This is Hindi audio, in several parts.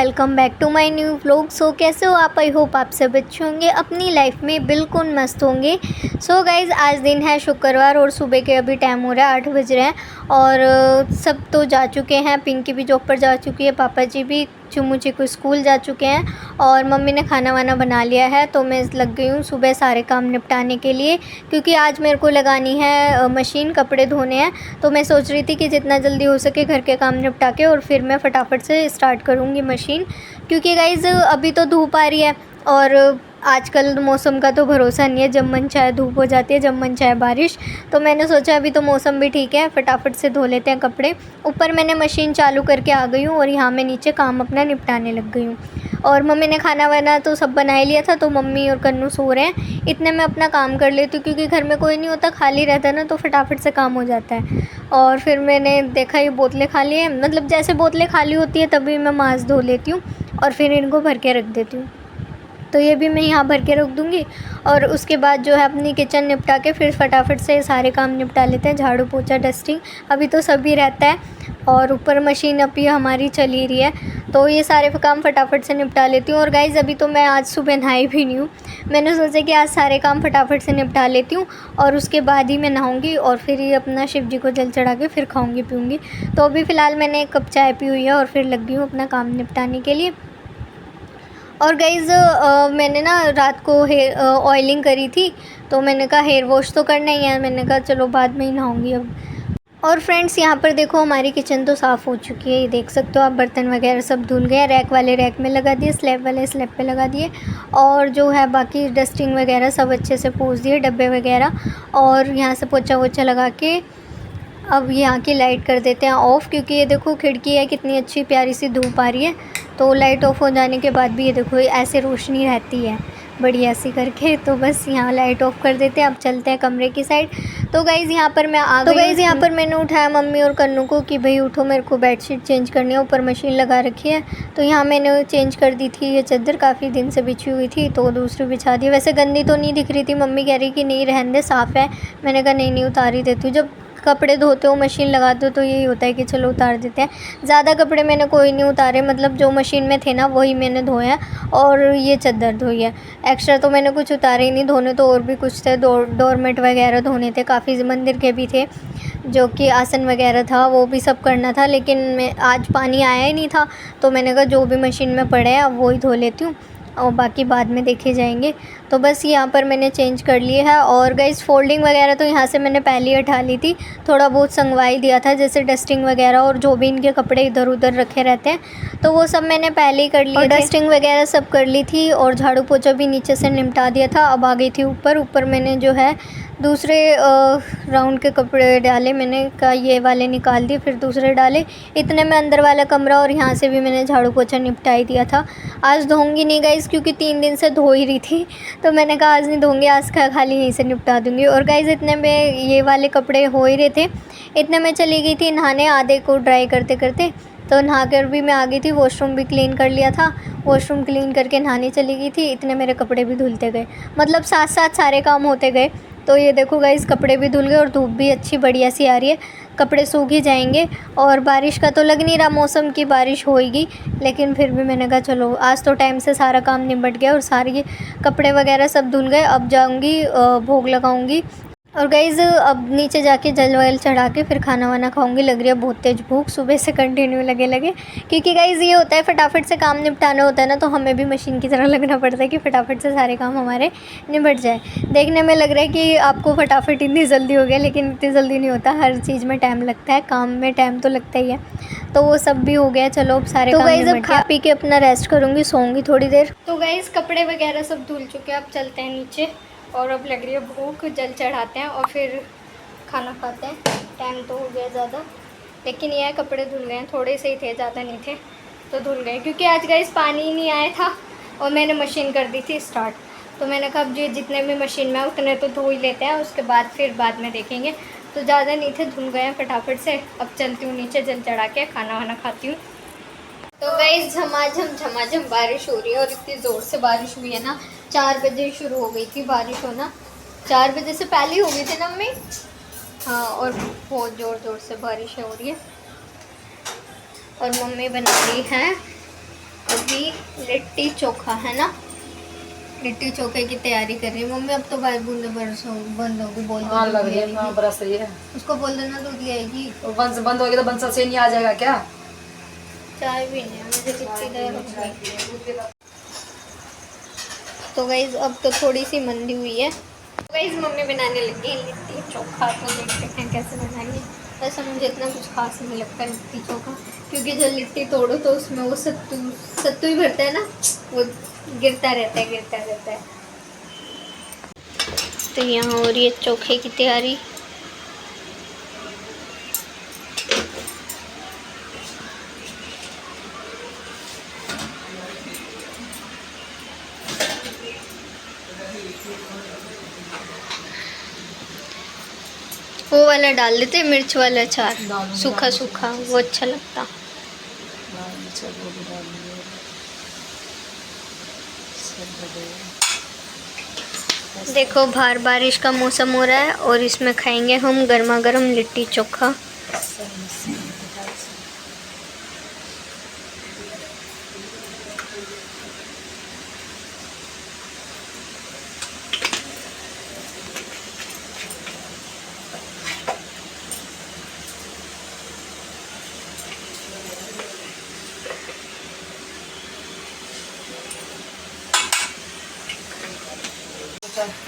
Welcome back to my new vlog. So कैसे हो आप? आई होप आप सब अच्छे होंगे, अपनी लाइफ में बिल्कुल मस्त होंगे। सो गाइज़, आज दिन है शुक्रवार और सुबह के अभी टाइम हो रहा है 8 बज रहे हैं और सब तो जा चुके हैं। पिंकी भी जॉब पर जा चुकी है, पापा जी भी, चुम्मू को स्कूल जा चुके हैं और मम्मी ने खाना वाना बना लिया है। तो मैं लग गई हूँ सुबह सारे काम निपटाने के लिए, क्योंकि आज मेरे को लगानी है मशीन, कपड़े धोने हैं। तो मैं सोच रही थी कि जितना जल्दी हो सके घर के काम निपटा के और फिर मैं फटाफट से स्टार्ट करूँगी मशीन, क्योंकि गाइज़ अभी तो धूप आ रही है और आजकल मौसम का तो भरोसा नहीं है, जब मन चाहे धूप हो जाती है, जब मन चाहे बारिश। तो मैंने सोचा अभी तो मौसम भी ठीक है, फटाफट से धो लेते हैं कपड़े। ऊपर मैंने मशीन चालू करके आ गई हूँ और यहाँ मैं नीचे काम अपना निपटाने लग गई हूँ। और मम्मी ने खाना वाना तो सब बना ही लिया था, तो मम्मी और कन्नू सो रहे हैं। इतने में अपना काम कर लेती हूँ, क्योंकि घर में कोई नहीं होता, खाली रहता है ना, तो फटाफट से काम हो जाता है। और फिर मैंने देखा ये बोतलें खाली हैं, मतलब जैसे बोतलें खाली होती है तभी मैं मांस धो लेती हूँ और फिर इनको भर के रख देती हूँ। तो ये भी मैं यहाँ भर के रख दूँगी और उसके बाद जो है अपनी किचन निपटा के फिर फटाफट से सारे काम निपटा लेते हैं। झाड़ू पोछा डस्टिंग अभी तो सभी रहता है और ऊपर मशीन अभी हमारी चल ही रही है, तो ये सारे काम फटाफट से निपटा लेती हूँ। और गाइज़ अभी तो मैं आज सुबह नहाई भी नहीं हूँ, मैंने सोचा कि आज सारे काम फटाफट से निपटा लेती हूँ और उसके बाद ही मैं नहाऊँगी और फिर ये अपना शिव जी को जल चढ़ा के फिर खाऊँगी पीऊँगी। तो अभी फ़िलहाल मैंने एक कप चाय पी हुई है और फिर लग गई हूँ अपना काम निपटाने के लिए। और गाइज़ मैंने ना रात को हेयर ऑयलिंग करी थी, तो मैंने कहा हेयर वॉश तो करना ही है, मैंने कहा चलो बाद में ही नहाऊंगी अब। और फ्रेंड्स यहाँ पर देखो हमारी किचन तो साफ़ हो चुकी है, ये देख सकते हो आप। बर्तन वगैरह सब धुल गए, रैक वाले रैक में लगा दिए, स्लैब वाले स्लैब पे लगा दिए और जो है बाकी डस्टिंग वगैरह सब अच्छे से पोंछ दिए, डब्बे वगैरह। और यहाँ से पोछा वोछा लगा के अब यहाँ की लाइट कर देते हैं ऑफ़, क्योंकि ये देखो खिड़की है, कितनी अच्छी प्यारी सी धूप आ रही है। तो लाइट ऑफ़ हो जाने के बाद भी ये देखो ऐसे रोशनी रहती है बढ़िया सी करके। तो बस यहाँ लाइट ऑफ़ कर देते हैं। अब चलते हैं कमरे की साइड। तो गाइज़ यहाँ पर मैं आ गई। तो गाइज़ यहाँ पर मैंने उठाया मम्मी और कन्नू को कि भाई उठो, मेरे को बेडशीट चेंज करनी है, ऊपर मशीन लगा रखी है। तो यहाँ मैंने चेंज कर दी थी, ये चादर काफ़ी दिन से बिछी हुई थी तो दूसरी बिछा दी। वैसे गंदी तो नहीं दिख रही थी, मम्मी कह रही कि नहीं रहने दे, साफ़ है। मैंने कहा नहीं उतार ही देती हूँ। जब कपड़े धोते हो, मशीन लगाते हो, तो यही होता है कि चलो उतार देते हैं। ज़्यादा कपड़े मैंने कोई नहीं उतारे, मतलब जो मशीन में थे ना वही मैंने धोए हैं और ये चादर धोई है। एक्स्ट्रा तो मैंने कुछ उतारे ही नहीं, धोने तो और भी कुछ थे, डोरमेट वगैरह धोने थे, काफ़ी मंदिर के भी थे, जो कि आसन वगैरह था वो भी सब करना था। लेकिन मैं आज पानी आया ही नहीं था, तो मैंने कहा जो भी मशीन में पड़े हैं अब वही धो लेती हूँ और बाकी बाद में देखे जाएंगे। तो बस यहाँ पर मैंने चेंज कर लिए है। और गाइस फोल्डिंग वगैरह तो यहाँ से मैंने पहले ही उठा ली थी, थोड़ा बहुत संगवाई दिया था, जैसे डस्टिंग वगैरह और जो भी इनके कपड़े इधर उधर रखे रहते हैं तो वो सब मैंने पहले ही कर लिया। डस्टिंग वगैरह सब कर ली थी और झाड़ू पोछा भी नीचे से निपटा दिया था। अब आ गई थी ऊपर मैंने जो है दूसरे राउंड के कपड़े डाले, मैंने कहा ये वाले निकाल दिए, फिर दूसरे डाले। इतने में अंदर वाला कमरा और यहाँ से भी मैंने झाड़ू पोछा निपटा ही दिया था। आज धोऊंगी नहीं गाइज़, क्योंकि 3 दिन से धो ही रही थी, तो मैंने कहा आज नहीं धोऊंगी, आज खाली यहीं से निपटा दूंगी। और गाइज़ इतने में ये वाले कपड़े हो ही रहे थे, इतने में चली गई थी नहाने, आधे को ड्राई करते करते। तो नहा कर भी मैं आ गई थी, वॉशरूम भी क्लीन कर लिया था, वॉशरूम क्लीन करके नहाने चली गई थी। इतने मेरे कपड़े भी धुलते गए, मतलब साथ साथ सारे काम होते गए। तो ये देखो गाइस कपड़े भी धुल गए और धूप भी अच्छी बढ़िया सी आ रही है, कपड़े सूख ही जाएंगे। और बारिश का तो लग नहीं रहा मौसम की बारिश होएगी, लेकिन फिर भी मैंने कहा चलो आज तो टाइम से सारा काम निपट गया और सारे कपड़े वगैरह सब धुल गए। अब जाऊंगी भोग लगाऊंगी और गाइज़ अब नीचे जाके जल वल चढ़ा के फिर खाना वाना खाऊंगी। लग रही है बहुत तेज़ भूख, सुबह से कंटिन्यू लगे, क्योंकि गाइज़ ये होता है फटाफट से काम निपटाना होता है ना, तो हमें भी मशीन की तरह लगना पड़ता है कि फटाफट से सारे काम हमारे निपट जाए। देखने में लग रहा है कि आपको फटाफट इतनी जल्दी हो गया, लेकिन इतनी जल्दी नहीं होता, हर चीज़ में टाइम लगता है, काम में टाइम तो लगता ही है। तो वो सब भी हो गया, चलो अब सारे काम गाइज़ अब खा पी के अपना रेस्ट करूँगी, सोऊंगी थोड़ी देर। तो गाइज़ कपड़े वगैरह सब धुल चुके हैं, अब चलते हैं नीचे और अब लग रही है भूख, जल चढ़ाते हैं और फिर खाना खाते हैं। टाइम तो हो गया ज़्यादा, लेकिन ये कपड़े धुल गए हैं, थोड़े से ही थे, ज़्यादा नहीं थे तो धुल गए, क्योंकि आज गाइस पानी ही नहीं आया था और मैंने मशीन कर दी थी स्टार्ट। तो मैंने कहा अब जो जितने भी मशीन में उतने तो धो ही लेते हैं, उसके बाद फिर बाद में देखेंगे। तो ज़्यादा नहीं थे, धुल गए हैं फटाफट से। अब चलती हूँ नीचे, जल चढ़ा के खाना वाना खाती हूँ। तो गाइस झमाझम बारिश हो रही है और इतनी ज़ोर से बारिश हुई है ना, 4 बजे शुरू हो गई थी बारिश होना, 4 बजे से पहले ही हो गई थी ना मम्मी। हाँ, और बहुत ज़ोर से बारिश हो रही है और मम्मी बना रही हैं अभी लिट्टी चोखा है ना, लिट्टी चोखे की तैयारी कर रही है मम्मी। अब तो बाहर बूंदे बंद होगी, बोल हाँ लग रही है, हाँ बरस रही है। उसको बोल देना दूध ले आएगी। तो बंद होगी तो बंसल से नहीं आ जाएगा क्या? चाय भी नहीं मुझे कितनी देर रखनी। तो गाइज अब तो थोड़ी सी मंदी हुई है। तो गाइज मम्मी बनाने लगी है लिट्टी चोखा, तो देखते हैं कैसे बनाएंगे। वैसे मुझे इतना कुछ खास नहीं लगता लिट्टी चोखा, क्योंकि जब लिट्टी तोड़ो तो उसमें वो सत्तू ही भरता है ना, वो गिरता रहता है। तो यहाँ हो रही है चोखे की तैयारी। वो वाला डाल देते मिर्च वाला अचार, सूखा सूखा, वो अच्छा लगता। देखो बाहर बारिश का मौसम हो रहा है और इसमें खाएंगे हम गर्मा गर्म लिट्टी चोखा।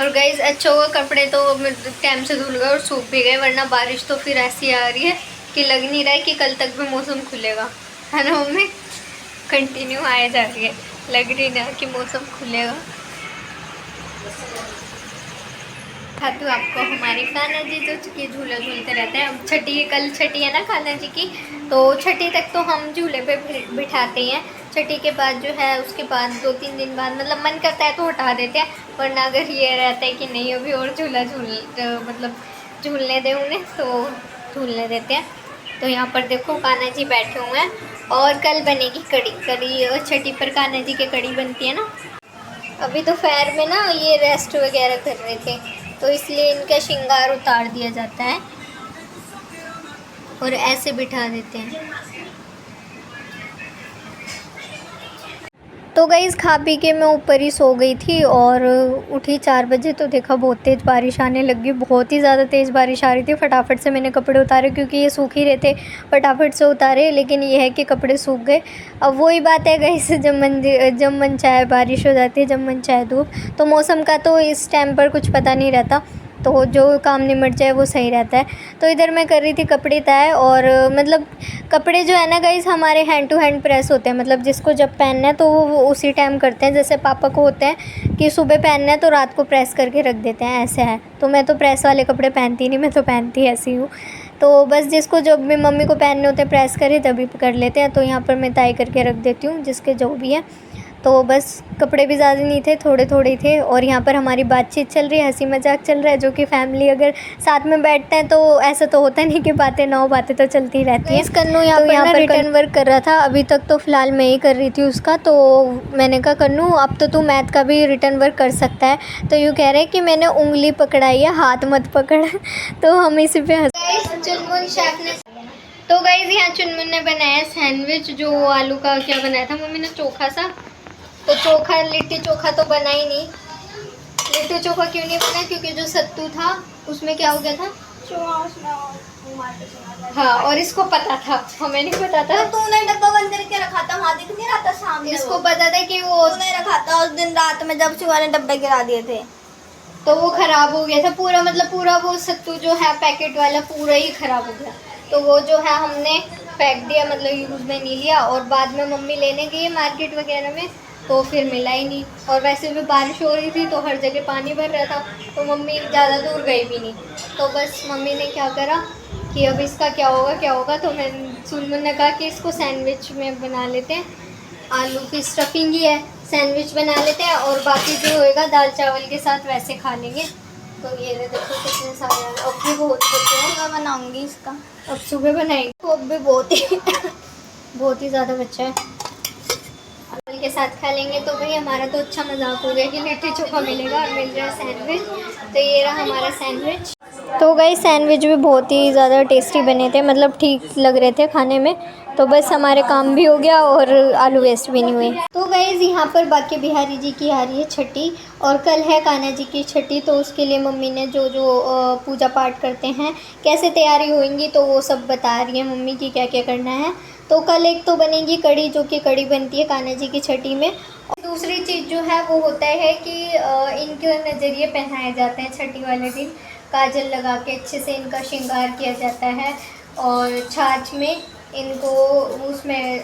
और गाइज अच्छा हुआ कपड़े तो टाइम से धुल गए और सूख भी गए, वरना बारिश तो फिर ऐसी आ रही है कि लग नहीं रहा है कि कल तक भी मौसम खुलेगा, है ना मम्मी? कंटिन्यू आए जा रही है, लग रही ना कि मौसम खुलेगा। खाती हूँ आपको हमारी कान्हा जी जो कि झूला झूलते रहते हैं। अब छठी, कल छठी है ना कान्हा जी की, तो छठी तक तो हम झूले पे बिठाते हैं। छठी के बाद जो है उसके बाद 2-3 दिन बाद मतलब मन करता है तो हटा देते हैं, वरना अगर ये रहता है कि नहीं अभी और झूला मतलब झूलने दें उन्हें तो झूलने देते हैं। तो यहाँ पर देखो कान्हा जी बैठे हुए हैं और कल बनेगी कड़ी और छठी पर कान्हा जी की कड़ी बनती है ना। अभी दोपहर में ना ये रेस्ट वगैरह कर रहे थे, तो इसलिए इनका श्रृंगार उतार दिया जाता है और ऐसे बिठा देते हैं। तो गाइस खा पी के मैं ऊपर ही सो गई थी और उठी 4 बजे तो देखा बहुत तेज़ बारिश आने लगी, बहुत ही ज़्यादा तेज़ बारिश आ रही थी। फटाफट से मैंने कपड़े उतारे क्योंकि ये सूख ही रहे थे, फटाफट से उतारे, लेकिन ये है कि कपड़े सूख गए। अब वही बात है गाइस, जब मन चाहे बारिश हो जाती है, जब मन चाहे धूप। तो मौसम का तो इस टाइम पर कुछ पता नहीं रहता, तो जो काम निमट जाए वो सही रहता है। तो इधर मैं कर रही थी कपड़े तय, और मतलब कपड़े जो है ना गाइस हमारे हैंड टू हैंड प्रेस होते हैं, मतलब जिसको जब पहनना है तो वो उसी टाइम करते हैं। जैसे पापा को होते हैं कि सुबह पहनना है तो रात को प्रेस करके रख देते हैं, ऐसे है। तो मैं तो प्रेस वाले कपड़े पहनती नहीं, मैं तो पहनती ऐसी हूँ। तो बस जिसको जब भी मम्मी को पहनने होते हैं प्रेस करे तभी कर लेते हैं। तो यहाँ पर मैं तय करके रख देती हूँ जिसके जो भी है। तो बस कपड़े भी ज़्यादा नहीं थे, थोड़े थोड़े थे। और यहाँ पर हमारी बातचीत चल रही है, हंसी मजाक चल रहा है, जो कि फैमिली अगर साथ में बैठते हैं तो ऐसा तो होता नहीं कि बातें ना हो, बातें तो चलती रहती हैं। कन्नू यहाँ पर रिटर्न वर्क कर रहा था, अभी तक तो फ़िलहाल मैं ही कर रही थी उसका। तो मैंने कहा कन्नू अब तो तू मैथ का भी रिटर्न वर्क कर सकता है। तो यूँ कह रहे हैं कि मैंने उंगली पकड़ाई है, हाथ मत पकड़। तो हम इसी पे चुनमुन शेफ ने, तो गाइस यहाँ चुनमुन ने बनाया सैंडविच, जो आलू का क्या बनाया था मम्मी ने, चोखा सा। तो चोखा, लिट्टी चोखा तो बना ही नहीं। लिट्टी चोखा क्यों नहीं बना? क्योंकि जो सत्तू था उसमें क्या हो गया था, हाँ, और इसको पता था, हमें नहीं पता था। तो तूने डब्बा बंद करके रखा था, वहाँ दिख नहीं रहा था सामने। इसको पता था कि वो तूने रखा था उस दिन रात में जब शिवा ने डब्बे गिरा दिए थे, तो वो खराब हो गया था पूरा, मतलब पूरा वो सत्तू जो है पैकेट वाला पूरा ही खराब हो गया। तो वो जो है हमने फेंक दिया, मतलब यूज़ में नहीं लिया। और बाद में मम्मी लेने गई मार्केट वगैरह में तो फिर मिला ही नहीं। और वैसे भी बारिश हो रही थी तो हर जगह पानी भर रहा था, तो मम्मी ज़्यादा दूर गई भी नहीं। तो बस मम्मी ने क्या करा कि अब इसका क्या होगा। तो मैं सुनमुन ने कहा कि इसको सैंडविच में बना लेते हैं, आलू की स्टफिंग ही है, सैंडविच बना लेते हैं और बाकी जो होएगा दाल चावल के साथ वैसे खा लेंगे। तो ये देखो कितने सारे, अब भी बहुत बचे हैं। मैं बनाऊंगी इसका, अब सुबह बनाएंगे, तो अब भी बहुत ही ज़्यादा बच्चा है, चावल के साथ खा लेंगे। तो भाई हमारा तो अच्छा मजाक हो गया कि लिट्टी चोखा मिलेगा और मिल रहा है सैंडविच। तो ये रहा हमारा सैंडविच। तो गाइस सैंडविच भी बहुत ही ज़्यादा टेस्टी बने थे, मतलब ठीक लग रहे थे खाने में। तो बस हमारे काम भी हो गया और आलू वेस्ट भी नहीं हुए। तो गाइज़ यहाँ पर बांके बिहारी जी की आ रही है छठी और कल है कान्हा जी की छठी, तो उसके लिए मम्मी ने जो जो पूजा पाठ करते हैं कैसे तैयारी होंगी तो वो सब बता रही है मम्मी की क्या क्या करना है। तो कल एक तो बनेगी कड़ी, जो कि कड़ी बनती है कान्हा जी की छठी में। और दूसरी चीज़ जो है वो होता है कि इनके नज़रिए पहनाए जाते हैं छठी वाले दिन, काजल लगा के अच्छे से इनका श्रृंगार किया जाता है और छाछ में इनको उसमें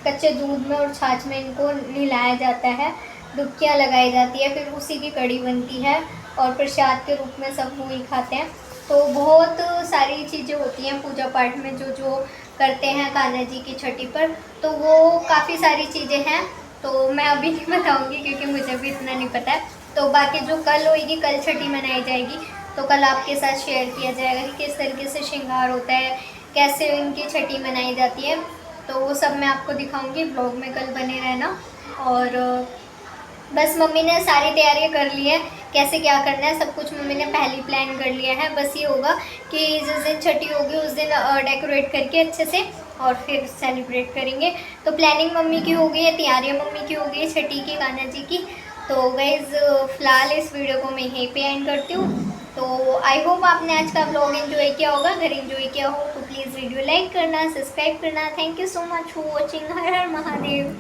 कच्चे दूध में और छाछ में इनको नहलाया जाता है, डुबकियाँ लगाई जाती है, फिर उसी की कड़ी बनती है और प्रसाद के रूप में सब वही खाते हैं। तो बहुत सारी चीज़ें होती हैं पूजा पाठ में जो जो करते हैं कान्हा जी की छठी पर, तो वो काफ़ी सारी चीज़ें हैं, तो मैं अभी नहीं बताऊंगी क्योंकि मुझे भी इतना नहीं पता है। तो बाकी जो कल होएगी, कल छठी मनाई जाएगी, तो कल आपके साथ शेयर किया जाएगा कि किस तरीके से श्रृंगार होता है, कैसे इनकी छठी मनाई जाती है, तो वो सब मैं आपको दिखाऊंगी। ब्लॉग में कल बने रहना। और बस मम्मी ने सारी तैयारियां कर ली है, कैसे क्या करना है सब कुछ मम्मी ने पहले प्लान कर लिया है। बस ये होगा कि जिस दिन छठी होगी उस दिन डेकोरेट करके अच्छे से और फिर सेलिब्रेट करेंगे। तो प्लानिंग मम्मी की हो गई है, तैयारियां मम्मी की हो गई है छठी की, कान्हा जी की। तो गाइज़ फ़िलहाल इस वीडियो को मैं यहीं पे एंड करती हूँ। तो आई होप आपने आज का व्लॉग एंजॉय किया होगा। अगर एंजॉय किया हो तो प्लीज़ वीडियो लाइक करना, सब्सक्राइब करना। Thank you so much for watching. Her her Mahadev.